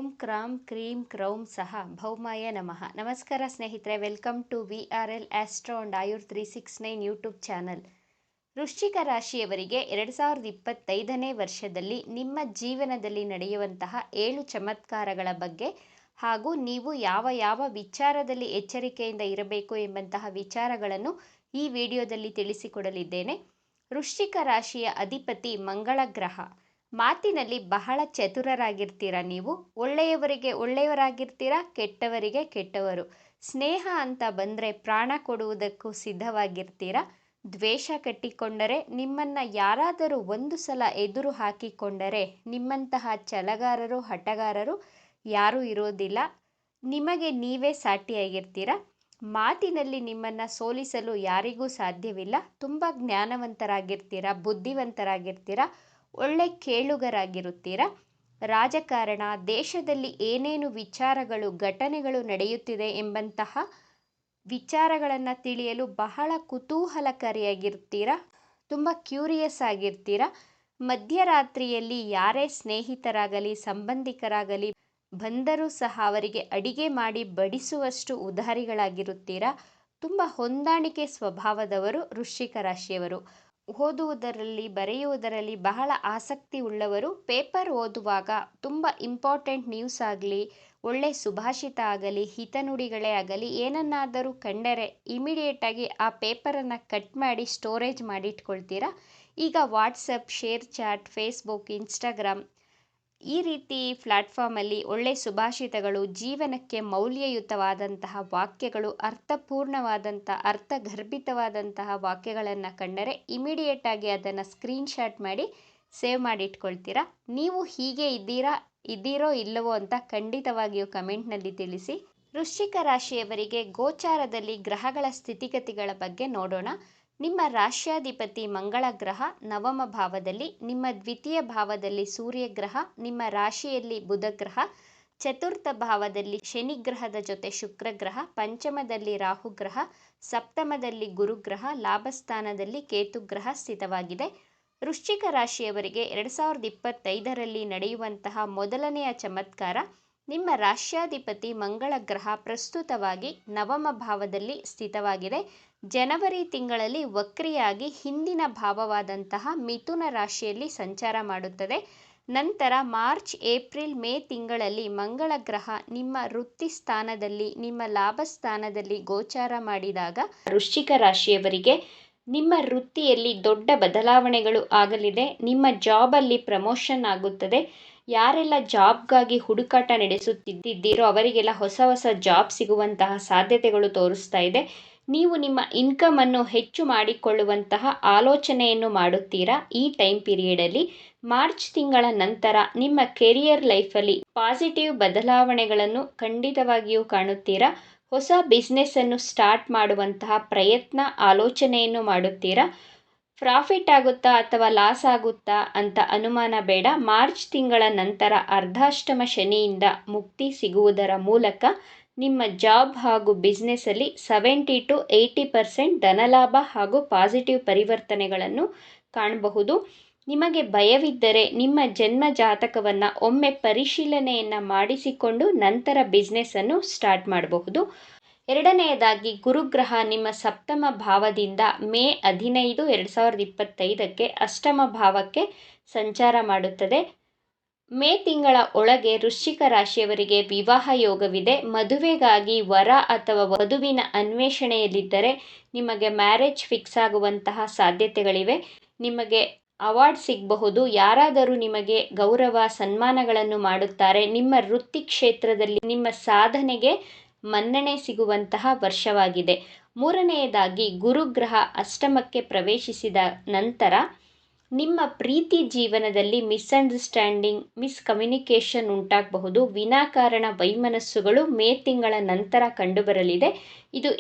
ಓಂ ಕ್ರಾಂ cream ಕ್ರೌಂ ಸಹ ಭೌಮಾಯ ನಮಃ. ನಮಸ್ಕಾರ ಸ್ನೇಹಿತರೆ, welcome to VRL astro and Ayur 369 YouTube channel. ವೃಶ್ಚಿಕ ರಾಶಿಯವರಿಗೆ 2025ನೇ ವರ್ಷದಲ್ಲಿ ನಿಮ್ಮ ಜೀವನದಲ್ಲಿ ನಡೆಯುವಂತಹ 7 ಚಮತ್ಕಾರಗಳ ಬಗ್ಗೆ ಹಾಗೂ ನೀವು ಯಾವ ವಿಚಾರದಲ್ಲಿ ಎಚ್ಚರಿಕೆಯಿಂದ ಇರಬೇಕು ಎಂಬಂತಹ ವಿಚಾರಗಳನ್ನು ಈ ವಿಡಿಯೋದಲ್ಲಿ ತಿಳಿಸಿಕೊಡಲಿದ್ದೇನೆ. ವೃಶ್ಚಿಕ ರಾಶಿಯ ಅಧಿಪತಿ ಮಂಗಳ ಗ್ರಹ. ಮಾತಿನಲ್ಲಿ ಬಹಳ ಚತುರರಾಗಿರ್ತೀರ. ನೀವು ಒಳ್ಳೆಯವರಿಗೆ ಒಳ್ಳೆಯವರಾಗಿರ್ತೀರ, ಕೆಟ್ಟವರಿಗೆ ಕೆಟ್ಟವರು. ಸ್ನೇಹ ಅಂತ ಬಂದರೆ ಪ್ರಾಣ ಕೊಡುವುದಕ್ಕೂ ಸಿದ್ಧವಾಗಿರ್ತೀರ. ದ್ವೇಷ ಕಟ್ಟಿಕೊಂಡರೆ, ನಿಮ್ಮನ್ನು ಯಾರಾದರೂ ಒಂದು ಸಲ ಎದುರು ಹಾಕಿಕೊಂಡರೆ ನಿಮ್ಮಂತಹ ಛಲಗಾರರು ಹಠಗಾರರು ಯಾರೂ ಇರೋದಿಲ್ಲ. ನಿಮಗೆ ನೀವೇ ಸಾಟಿಯಾಗಿರ್ತೀರ. ಮಾತಿನಲ್ಲಿ ನಿಮ್ಮನ್ನು ಸೋಲಿಸಲು ಯಾರಿಗೂ ಸಾಧ್ಯವಿಲ್ಲ. ತುಂಬ ಜ್ಞಾನವಂತರಾಗಿರ್ತೀರ, ಬುದ್ಧಿವಂತರಾಗಿರ್ತೀರ, ಒಳ್ಳೆ ಕೇಳುಗರಾಗಿರುತ್ತೀರ. ರಾಜಕಾರಣ, ದೇಶದಲ್ಲಿ ಏನೇನು ವಿಚಾರಗಳು ಘಟನೆಗಳು ನಡೆಯುತ್ತಿದೆ ಎಂಬಂತಹ ವಿಚಾರಗಳನ್ನು ತಿಳಿಯಲು ಬಹಳ ಕುತೂಹಲಕಾರಿಯಾಗಿರ್ತೀರ. ತುಂಬ ಕ್ಯೂರಿಯಸ್ ಆಗಿರ್ತೀರ. ಮಧ್ಯರಾತ್ರಿಯಲ್ಲಿ ಯಾರೇ ಸ್ನೇಹಿತರಾಗಲಿ ಸಂಬಂಧಿಕರಾಗಲಿ ಬಂದರೂ ಸಹ ಅವರಿಗೆ ಅಡಿಗೆ ಮಾಡಿ ಬಡಿಸುವಷ್ಟು ಉದಾರಿಗಳಾಗಿರುತ್ತೀರ. ತುಂಬ ಹೊಂದಾಣಿಕೆ ಸ್ವಭಾವದವರು ವೃಶ್ಚಿಕ ರಾಶಿಯವರು. ಓದುವುದರಲ್ಲಿ ಬರೆಯುವುದರಲ್ಲಿ ಬಹಳ ಆಸಕ್ತಿ ಉಳ್ಳವರು. ಪೇಪರ್ ಓದುವಾಗ ತುಂಬ ಇಂಪಾರ್ಟೆಂಟ್ ನ್ಯೂಸ್ ಆಗಲಿ, ಒಳ್ಳೆ ಸುಭಾಷಿತ ಆಗಲಿ, ಹಿತನುಡಿಗಳೇ ಆಗಲಿ ಏನನ್ನಾದರೂ ಕಂಡರೆ ಇಮಿಡಿಯೇಟಾಗಿ ಆ ಪೇಪರನ್ನು ಕಟ್ ಮಾಡಿ ಸ್ಟೋರೇಜ್ ಮಾಡಿಟ್ಕೊಳ್ತೀರಾ. ಈಗ WhatsApp, share chat, Facebook, Instagram ಈ ರೀತಿ ಪ್ಲ್ಯಾಟ್ಫಾರ್ಮಲ್ಲಿ ಒಳ್ಳೆ ಸುಭಾಷಿತಗಳು, ಜೀವನಕ್ಕೆ ಮೌಲ್ಯಯುತವಾದಂತಹ ವಾಕ್ಯಗಳು, ಅರ್ಥಗರ್ಭಿತವಾದಂತಹ ವಾಕ್ಯಗಳನ್ನು ಕಂಡರೆ ಇಮಿಡಿಯೇಟಾಗಿ ಅದನ್ನು ಸ್ಕ್ರೀನ್ಶಾಟ್ ಮಾಡಿ ಸೇವ್ ಮಾಡಿಟ್ಕೊಳ್ತೀರಾ. ನೀವು ಹೀಗೆ ಇದ್ದೀರೋ ಇಲ್ಲವೋ ಅಂತ ಖಂಡಿತವಾಗಿಯೂ ಕಮೆಂಟ್ನಲ್ಲಿ ತಿಳಿಸಿ. ವೃಶ್ಚಿಕ ರಾಶಿಯವರಿಗೆ ಗೋಚಾರದಲ್ಲಿ ಗ್ರಹಗಳ ಸ್ಥಿತಿಗತಿಗಳ ಬಗ್ಗೆ ನೋಡೋಣ. ನಿಮ್ಮ ರಾಶ್ಯಾಧಿಪತಿ ಮಂಗಳ ಗ್ರಹ ನವಮ ಭಾವದಲ್ಲಿ, ನಿಮ್ಮ ದ್ವಿತೀಯ ಭಾವದಲ್ಲಿ ಸೂರ್ಯ ಗ್ರಹ, ನಿಮ್ಮ ರಾಶಿಯಲ್ಲಿ ಬುಧ ಗ್ರಹ, ಚತುರ್ಥ ಭಾವದಲ್ಲಿ ಶನಿ ಗ್ರಹದ ಜೊತೆ ಶುಕ್ರ ಗ್ರಹ, ಪಂಚಮದಲ್ಲಿ ರಾಹು ಗ್ರಹ, ಸಪ್ತಮದಲ್ಲಿ ಗುರುಗ್ರಹ, ಲಾಭಸ್ಥಾನದಲ್ಲಿ ಕೇತು ಗ್ರಹ ಸ್ಥಿತವಾಗಿದೆ. ವೃಶ್ಚಿಕ ರಾಶಿಯವರಿಗೆ 2025ರಲ್ಲಿ ನಡೆಯುವಂತಹ ಮೊದಲನೆಯ ಚಮತ್ಕಾರ, ನಿಮ್ಮ ರಾಶ್ಯಾಧಿಪತಿ ಮಂಗಳ ಗ್ರಹ ಪ್ರಸ್ತುತವಾಗಿ ನವಮ ಭಾವದಲ್ಲಿ ಸ್ಥಿತವಾಗಿದೆ. ಜನವರಿ ತಿಂಗಳಲ್ಲಿ ವಕ್ರಿಯಾಗಿ ಹಿಂದಿನ ಭಾವವಾದಂತಹ ಮಿಥುನ ರಾಶಿಯಲ್ಲಿ ಸಂಚಾರ ಮಾಡುತ್ತದೆ. ನಂತರ ಮಾರ್ಚ್, ಏಪ್ರಿಲ್, ಮೇ ತಿಂಗಳಲ್ಲಿ ಮಂಗಳ ಗ್ರಹ ನಿಮ್ಮ ವೃತ್ತಿ ಸ್ಥಾನದಲ್ಲಿ, ನಿಮ್ಮ ಲಾಭ ಸ್ಥಾನದಲ್ಲಿ ಗೋಚಾರ ಮಾಡಿದಾಗ ವೃಶ್ಚಿಕ ರಾಶಿಯವರಿಗೆ ನಿಮ್ಮ ವೃತ್ತಿಯಲ್ಲಿ ದೊಡ್ಡ ಬದಲಾವಣೆಗಳು ಆಗಲಿದೆ. ನಿಮ್ಮ ಜಾಬಲ್ಲಿ ಪ್ರಮೋಷನ್ ಆಗುತ್ತದೆ. ಯಾರೆಲ್ಲ ಜಾಬ್ಗಾಗಿ ಹುಡುಕಾಟ ನಡೆಸುತ್ತಿದ್ದೀರೋ ಅವರಿಗೆಲ್ಲ ಹೊಸ ಜಾಬ್ ಸಿಗುವಂತಹ ಸಾಧ್ಯತೆಗಳು ತೋರಿಸ್ತಾ ಇದೆ. ನೀವು ನಿಮ್ಮ ಇನ್ಕಮನ್ನು ಹೆಚ್ಚು ಮಾಡಿಕೊಳ್ಳುವಂತಹ ಆಲೋಚನೆಯನ್ನು ಮಾಡುತ್ತೀರಾ. ಈ ಟೈಮ್ ಪೀರಿಯಡಲ್ಲಿ ಮಾರ್ಚ್ ತಿಂಗಳ ನಂತರ ನಿಮ್ಮ ಕೆರಿಯರ್ ಲೈಫಲ್ಲಿ ಪಾಸಿಟಿವ್ ಬದಲಾವಣೆಗಳನ್ನು ಖಂಡಿತವಾಗಿಯೂ ಕಾಣುತ್ತೀರಾ. ಹೊಸ ಬಿಸ್ನೆಸ್ಸನ್ನು ಸ್ಟಾರ್ಟ್ ಮಾಡುವಂತಹ ಪ್ರಯತ್ನ, ಆಲೋಚನೆಯನ್ನು ಮಾಡುತ್ತೀರಾ. ಪ್ರಾಫಿಟ್ ಆಗುತ್ತಾ ಅಥವಾ ಲಾಸ್ ಆಗುತ್ತಾ ಅಂತ ಅನುಮಾನ ಬೇಡ. ಮಾರ್ಚ್ ತಿಂಗಳ ನಂತರ ಅರ್ಧಾಷ್ಟಮ ಶನಿಯಿಂದ ಮುಕ್ತಿ ಸಿಗುವುದರ ಮೂಲಕ ನಿಮ್ಮ ಜಾಬ್ ಹಾಗೂ ಬಿಸ್ನೆಸ್ಸಲ್ಲಿ 70 to 80% ಧನಲಾಭ ಹಾಗೂ ಪಾಸಿಟಿವ್ ಪರಿವರ್ತನೆಗಳನ್ನು ಕಾಣಬಹುದು. ನಿಮಗೆ ಭಯವಿದ್ದರೆ ನಿಮ್ಮ ಜನ್ಮ ಜಾತಕವನ್ನು ಒಮ್ಮೆ ಪರಿಶೀಲನೆಯನ್ನು ಮಾಡಿಸಿಕೊಂಡು ನಂತರ ಬಿಸ್ನೆಸ್ಸನ್ನು ಸ್ಟಾರ್ಟ್ ಮಾಡಬಹುದು. ಎರಡನೆಯದಾಗಿ ಗುರುಗ್ರಹ ನಿಮ್ಮ ಸಪ್ತಮ ಭಾವದಿಂದ ಮೇ 15, 2025ಕ್ಕೆ ಅಷ್ಟಮ ಭಾವಕ್ಕೆ ಸಂಚಾರ ಮಾಡುತ್ತದೆ. ಮೇ ತಿಂಗಳ ಒಳಗೆ ವೃಶ್ಚಿಕ ರಾಶಿಯವರಿಗೆ ವಿವಾಹ ಯೋಗವಿದೆ. ಮದುವೆಗಾಗಿ ವರ ಅಥವಾ ವಧುವಿನ ಅನ್ವೇಷಣೆಯಲ್ಲಿದ್ದರೆ ನಿಮಗೆ ಮ್ಯಾರೇಜ್ ಫಿಕ್ಸ್ ಆಗುವಂತಹ ಸಾಧ್ಯತೆಗಳಿವೆ. ನಿಮಗೆ ಅವಾರ್ಡ್ ಸಿಗಬಹುದು. ಯಾರಾದರೂ ನಿಮಗೆ ಗೌರವ ಸನ್ಮಾನಗಳನ್ನು ಮಾಡುತ್ತಾರೆ. ನಿಮ್ಮ ವೃತ್ತಿ ಕ್ಷೇತ್ರದಲ್ಲಿ ನಿಮ್ಮ ಸಾಧನೆಗೆ ಮನ್ನಣೆ ಸಿಗುವಂತಹ ವರ್ಷವಾಗಿದೆ. ಮೂರನೆಯದಾಗಿ ಗುರುಗ್ರಹ ಅಷ್ಟಮಕ್ಕೆ ಪ್ರವೇಶಿಸಿದ ನಂತರ ನಿಮ್ಮ ಪ್ರೀತಿ ಜೀವನದಲ್ಲಿ ಮಿಸ್ಅಂಡರ್ಸ್ಟ್ಯಾಂಡಿಂಗ್, ಮಿಸ್ಕಮ್ಯುನಿಕೇಷನ್ ಉಂಟಾಗಬಹುದು. ವಿನಾಕಾರಣ ವೈಮನಸ್ಸುಗಳು ಮೇ ತಿಂಗಳ ನಂತರ ಕಂಡುಬರಲಿದೆ. ಇದು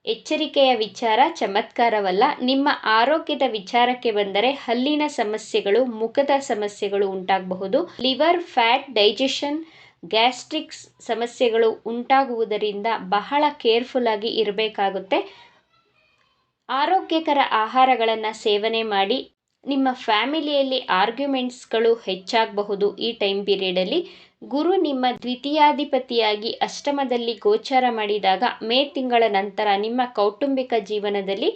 ಎಚ್ಚರಿಕೆಯ ವಿಚಾರ, ಚಮತ್ಕಾರವಲ್ಲ. ನಿಮ್ಮ ಆರೋಗ್ಯದ ವಿಚಾರಕ್ಕೆ ಬಂದರೆ ಹಲ್ಲಿನ ಸಮಸ್ಯೆಗಳು, ಮುಖದ ಸಮಸ್ಯೆಗಳು ಉಂಟಾಗಬಹುದು. ಲಿವರ್, ಫ್ಯಾಟ್, ಡೈಜೆಷನ್, ಗ್ಯಾಸ್ಟ್ರಿಕ್ಸ್ ಸಮಸ್ಯೆಗಳು ಉಂಟಾಗುವುದರಿಂದ ಬಹಳ ಕೇರ್ಫುಲ್ ಆಗಿ ಇರಬೇಕಾಗುತ್ತೆ. ಆರೋಗ್ಯಕರ ಆಹಾರಗಳನ್ನು ಸೇವನೆ ಮಾಡಿ. ನಿಮ್ಮ ಫ್ಯಾಮಿಲಿಯಲ್ಲಿ ಆರ್ಗ್ಯುಮೆಂಟ್ಸ್ಗಳು ಹೆಚ್ಚಾಗಬಹುದು. ಈ ಟೈಮ್ ಪೀರಿಯಡಲ್ಲಿ ಗುರು ನಿಮ್ಮ ದ್ವಿತೀಯಾಧಿಪತಿಯಾಗಿ ಅಷ್ಟಮದಲ್ಲಿ ಗೋಚಾರ ಮಾಡಿದಾಗ ಮೇ ತಿಂಗಳ ನಂತರ ನಿಮ್ಮ ಕೌಟುಂಬಿಕ ಜೀವನದಲ್ಲಿ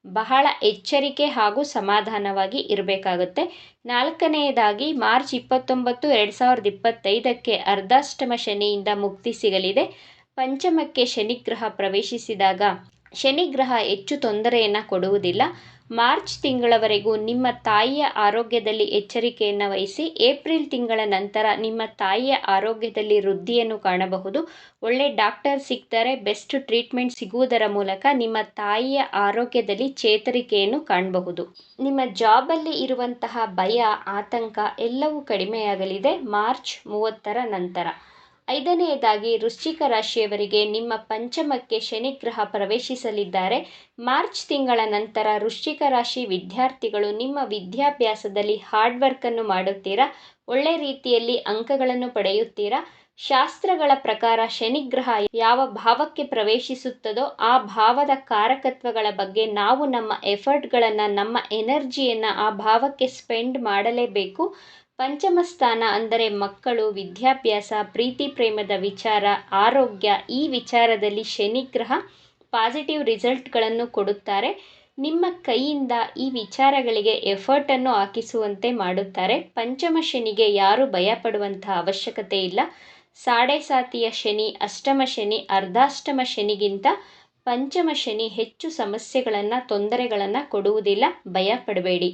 ಬಹಳ ಎಚ್ಚರಿಕೆ ಹಾಗೂ ಸಮಾಧಾನವಾಗಿ ಇರಬೇಕಾಗುತ್ತೆ. ನಾಲ್ಕನೆಯದಾಗಿ ಮಾರ್ಚ್ 29, 2025ಕ್ಕೆ ಅರ್ಧಾಷ್ಟಮ ಶನಿಯಿಂದ ಮುಕ್ತಿ ಸಿಗಲಿದೆ. ಪಂಚಮಕ್ಕೆ ಶನಿಗ್ರಹ ಪ್ರವೇಶಿಸಿದಾಗ ಶನಿಗ್ರಹ ಹೆಚ್ಚು ತೊಂದರೆಯನ್ನು ಕೊಡುವುದಿಲ್ಲ. ಮಾರ್ಚ್ ತಿಂಗಳವರೆಗೂ ನಿಮ್ಮ ತಾಯಿಯ ಆರೋಗ್ಯದಲ್ಲಿ ಎಚ್ಚರಿಕೆಯನ್ನು ವಹಿಸಿ. ಏಪ್ರಿಲ್ ತಿಂಗಳ ನಂತರ ನಿಮ್ಮ ತಾಯಿಯ ಆರೋಗ್ಯದಲ್ಲಿ ವೃದ್ಧಿಯನ್ನು ಕಾಣಬಹುದು. ಒಳ್ಳೆ ಡಾಕ್ಟರ್ ಸಿಗ್ತಾರೆ. ಬೆಸ್ಟ್ ಟ್ರೀಟ್ಮೆಂಟ್ ಸಿಗುವುದರ ಮೂಲಕ ನಿಮ್ಮ ತಾಯಿಯ ಆರೋಗ್ಯದಲ್ಲಿ ಚೇತರಿಕೆಯನ್ನು ಕಾಣಬಹುದು. ನಿಮ್ಮ ಜಾಬಲ್ಲಿ ಇರುವಂತಹ ಭಯ, ಆತಂಕ ಎಲ್ಲವೂ ಕಡಿಮೆಯಾಗಲಿದೆ ಮಾರ್ಚ್ 30ರ ನಂತರ. ಐದನೆಯದಾಗಿ ವೃಶ್ಚಿಕ ರಾಶಿಯವರಿಗೆ ನಿಮ್ಮ ಪಂಚಮಕ್ಕೆ ಶನಿಗ್ರಹ ಪ್ರವೇಶಿಸಲಿದ್ದಾರೆ. ಮಾರ್ಚ್ ತಿಂಗಳ ನಂತರ ವೃಶ್ಚಿಕ ರಾಶಿ ವಿದ್ಯಾರ್ಥಿಗಳು ನಿಮ್ಮ ವಿದ್ಯಾಭ್ಯಾಸದಲ್ಲಿ ಹಾರ್ಡ್ ವರ್ಕನ್ನು ಮಾಡುತ್ತೀರಾ. ಒಳ್ಳೆ ರೀತಿಯಲ್ಲಿ ಅಂಕಗಳನ್ನು ಪಡೆಯುತ್ತೀರಾ. ಶಾಸ್ತ್ರಗಳ ಪ್ರಕಾರ ಶನಿಗ್ರಹ ಯಾವ ಭಾವಕ್ಕೆ ಪ್ರವೇಶಿಸುತ್ತದೋ ಆ ಭಾವದ ಕಾರಕತ್ವಗಳ ಬಗ್ಗೆ ನಾವು ನಮ್ಮ ಎಫರ್ಟ್ಗಳನ್ನು, ನಮ್ಮ ಎನರ್ಜಿಯನ್ನು ಆ ಭಾವಕ್ಕೆ ಸ್ಪೆಂಡ್ ಮಾಡಲೇಬೇಕು. ಪಂಚಮ ಸ್ಥಾನ ಅಂದರೆ ಮಕ್ಕಳು, ವಿದ್ಯಾಭ್ಯಾಸ, ಪ್ರೀತಿ ಪ್ರೇಮದ ವಿಚಾರ, ಆರೋಗ್ಯ, ಈ ವಿಚಾರದಲ್ಲಿ ಶನಿಗ್ರಹ ಪಾಸಿಟಿವ್ ರಿಸಲ್ಟ್ಗಳನ್ನು ಕೊಡುತ್ತಾರೆ. ನಿಮ್ಮ ಕೈಯಿಂದ ಈ ವಿಚಾರಗಳಿಗೆ ಎಫರ್ಟನ್ನು ಹಾಕಿಸುವಂತೆ ಮಾಡುತ್ತಾರೆ. ಪಂಚಮ ಶನಿಗೆ ಯಾರೂ ಭಯಪಡುವಂತಹ ಅವಶ್ಯಕತೆ ಇಲ್ಲ. ಸಾಡೆ ಸಾತಿಯ ಶನಿ, ಅಷ್ಟಮ ಶನಿ, ಅರ್ಧಾಷ್ಟಮ ಶನಿಗಿಂತ ಪಂಚಮ ಶನಿ ಹೆಚ್ಚು ಸಮಸ್ಯೆಗಳನ್ನು, ತೊಂದರೆಗಳನ್ನು ಕೊಡುವುದಿಲ್ಲ. ಭಯಪಡಬೇಡಿ.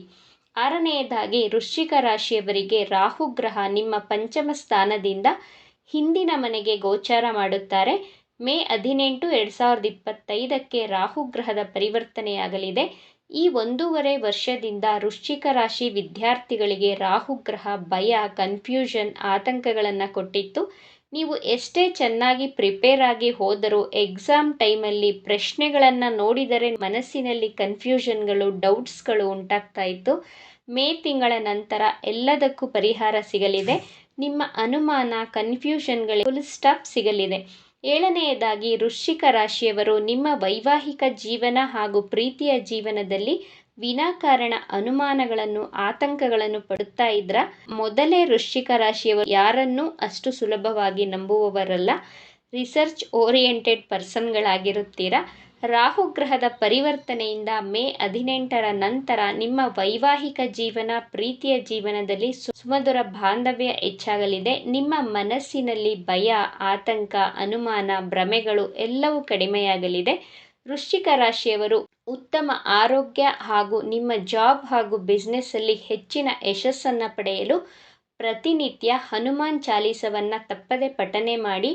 ಆರನೆಯದಾಗಿ ವೃಶ್ಚಿಕ ರಾಶಿಯವರಿಗೆ ರಾಹುಗ್ರಹ ನಿಮ್ಮ ಪಂಚಮ ಸ್ಥಾನದಿಂದ ಹಿಂದಿನ ಮನೆಗೆ ಗೋಚಾರ ಮಾಡುತ್ತಾರೆ. ಮೇ 18, 2025ಕ್ಕೆ ರಾಹುಗ್ರಹದ ಪರಿವರ್ತನೆಯಾಗಲಿದೆ. ಈ 1.5 ವರ್ಷದಿಂದ ವೃಶ್ಚಿಕ ರಾಶಿ ವಿದ್ಯಾರ್ಥಿಗಳಿಗೆ ರಾಹುಗ್ರಹ ಭಯ, ಕನ್ಫ್ಯೂಷನ್, ಆತಂಕಗಳನ್ನು ಕೊಟ್ಟಿತ್ತು. ನೀವು ಎಷ್ಟೇ ಚೆನ್ನಾಗಿ ಪ್ರಿಪೇರ್ ಆಗಿ ಹೋದರೂ ಎಕ್ಸಾಮ್ ಟೈಮಲ್ಲಿ ಪ್ರಶ್ನೆಗಳನ್ನು ನೋಡಿದರೆ ಮನಸ್ಸಿನಲ್ಲಿ ಕನ್ಫ್ಯೂಷನ್ಗಳು, ಡೌಟ್ಸ್ಗಳು ಉಂಟಾಗ್ತಾ ಇತ್ತು. ಮೇ ತಿಂಗಳ ನಂತರ ಎಲ್ಲದಕ್ಕೂ ಪರಿಹಾರ ಸಿಗಲಿದೆ. ನಿಮ್ಮ ಅನುಮಾನ, ಕನ್ಫ್ಯೂಷನ್ಗಳಿಗೆ ಫುಲ್ ಸ್ಟಾಪ್ ಸಿಗಲಿದೆ. ಏಳನೆಯದಾಗಿ ವೃಶ್ಚಿಕ ರಾಶಿಯವರು ನಿಮ್ಮ ವೈವಾಹಿಕ ಜೀವನ ಹಾಗೂ ಪ್ರೀತಿಯ ಜೀವನದಲ್ಲಿ ವಿನಾಕಾರಣ ಅನುಮಾನಗಳನ್ನು, ಆತಂಕಗಳನ್ನು ಪಡುತ್ತಾ ಇದ್ರ. ಮೊದಲೇ ವೃಶ್ಚಿಕ ರಾಶಿಯವರು ಯಾರನ್ನೂ ಅಷ್ಟು ಸುಲಭವಾಗಿ ನಂಬುವವರಲ್ಲ. ರಿಸರ್ಚ್ ಓರಿಯೆಂಟೆಡ್ ಪರ್ಸನ್ಗಳಾಗಿರುತ್ತೀರ. ರಾಹುಗ್ರಹದ ಪರಿವರ್ತನೆಯಿಂದ ಮೇ 18ರ ನಂತರ ನಿಮ್ಮ ವೈವಾಹಿಕ ಜೀವನ, ಪ್ರೀತಿಯ ಜೀವನದಲ್ಲಿ ಸುಮಧುರ ಬಾಂಧವ್ಯ ಹೆಚ್ಚಾಗಲಿದೆ. ನಿಮ್ಮ ಮನಸ್ಸಿನಲ್ಲಿ ಭಯ, ಆತಂಕ, ಅನುಮಾನ, ಭ್ರಮೆಗಳು ಎಲ್ಲವೂ ಕಡಿಮೆಯಾಗಲಿದೆ. ವೃಶ್ಚಿಕ ರಾಶಿಯವರು ಉತ್ತಮ ಆರೋಗ್ಯ ಹಾಗೂ ನಿಮ್ಮ ಜಾಬ್ ಹಾಗೂ ಬಿಸ್ನೆಸ್ಸಲ್ಲಿ ಹೆಚ್ಚಿನ ಯಶಸ್ಸನ್ನು ಪಡೆಯಲು ಪ್ರತಿನಿತ್ಯ ಹನುಮಾನ್ ಚಾಲೀಸವನ್ನು ತಪ್ಪದೆ ಪಠನೆ ಮಾಡಿ.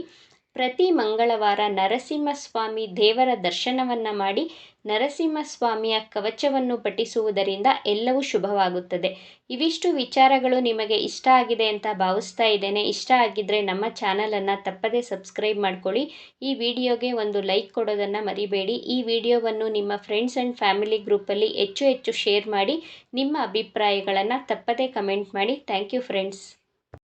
ಪ್ರತಿ ಮಂಗಳವಾರ ನರಸಿಂಹಸ್ವಾಮಿ ದೇವರ ದರ್ಶನವನ್ನು ಮಾಡಿ ನರಸಿಂಹಸ್ವಾಮಿಯ ಕವಚವನ್ನು ಪಠಿಸುವುದರಿಂದ ಎಲ್ಲವೂ ಶುಭವಾಗುತ್ತದೆ. ಇವಿಷ್ಟು ವಿಚಾರಗಳು ನಿಮಗೆ ಇಷ್ಟ ಆಗಿದೆ ಅಂತ ಭಾವಿಸ್ತಾ ಇದ್ದೇನೆ. ಇಷ್ಟ ಆಗಿದ್ದರೆ ನಮ್ಮ ಚಾನಲನ್ನು ತಪ್ಪದೇ ಸಬ್ಸ್ಕ್ರೈಬ್ ಮಾಡ್ಕೊಳ್ಳಿ. ಈ ವಿಡಿಯೋಗೆ ಒಂದು ಲೈಕ್ ಕೊಡೋದನ್ನು ಮರಿಬೇಡಿ. ಈ ವಿಡಿಯೋವನ್ನು ನಿಮ್ಮ ಫ್ರೆಂಡ್ಸ್ ಆ್ಯಂಡ್ ಫ್ಯಾಮಿಲಿ ಗ್ರೂಪಲ್ಲಿ ಹೆಚ್ಚು ಶೇರ್ ಮಾಡಿ. ನಿಮ್ಮ ಅಭಿಪ್ರಾಯಗಳನ್ನು ತಪ್ಪದೇ ಕಮೆಂಟ್ ಮಾಡಿ. Thank you friends.